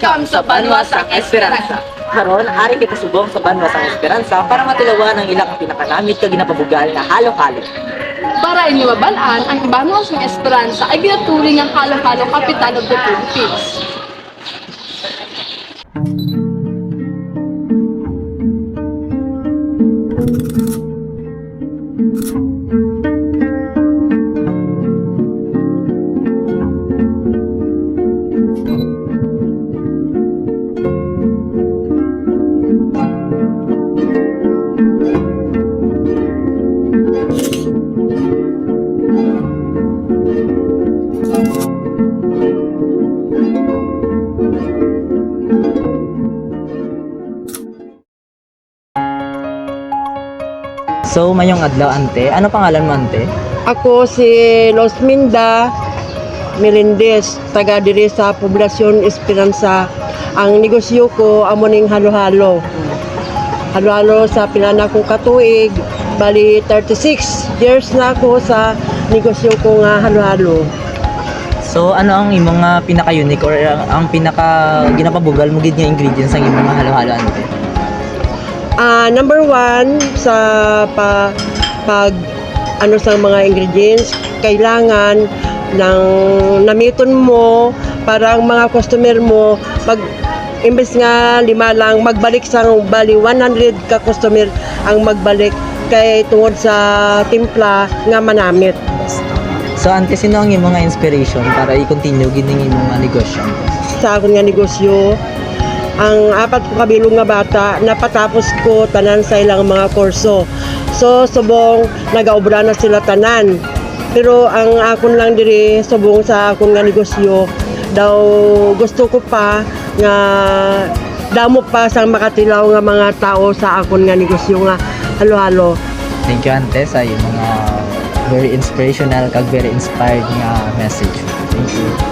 welcome sa Banwasang Esperanza. Karon, ari kita subong sa Banwasang Esperanza para matilawan ang ilang pinakanamit ka ginapabugal na halo-halo. Para inyo mabalaan, ang Banwasang Esperanza ay ginaturing ang halo-halo kapitan of the Philippines. So, mayong adlaw, ante. Ano pangalan mo, ante? Ako si Losminda Melendez, taga diri sa Poblasyon Esperanza. Ang negosyo ko amo ning halo-halo. Halo-halo sa pinana kong katuig, bali 36 years na ako sa negosyo ko nga halo-halo. So, ano ang imong pinaka-unique or ang pinaka-ginapabugal mo gid nga ingredients ang imong halo-halo, ante? Number one sa pag ano sa mga ingredients, kailangan ng namiton mo para ang mga customer mo imbes nga 5 lang magbalik sa bali 100 ka customer ang magbalik kay tungod sa timpla nga manamit. So, ante, sino ang imong inspiration para i-continue gid ning imong negosyo? Sa akong nga negosyo, ang 4 ko kabilong nga bata napatapos ko tanan sa ilang mga kurso. So subong nagaobra na sila tanan. Pero ang akon lang diri subong sa akon nga negosyo daw gusto ko pa nga damo pa sang makatilaw nga mga tao sa akon nga negosyo nga halo-halo. Thank you, ante, sa imong very inspirational kag very inspired nga message. Thank you.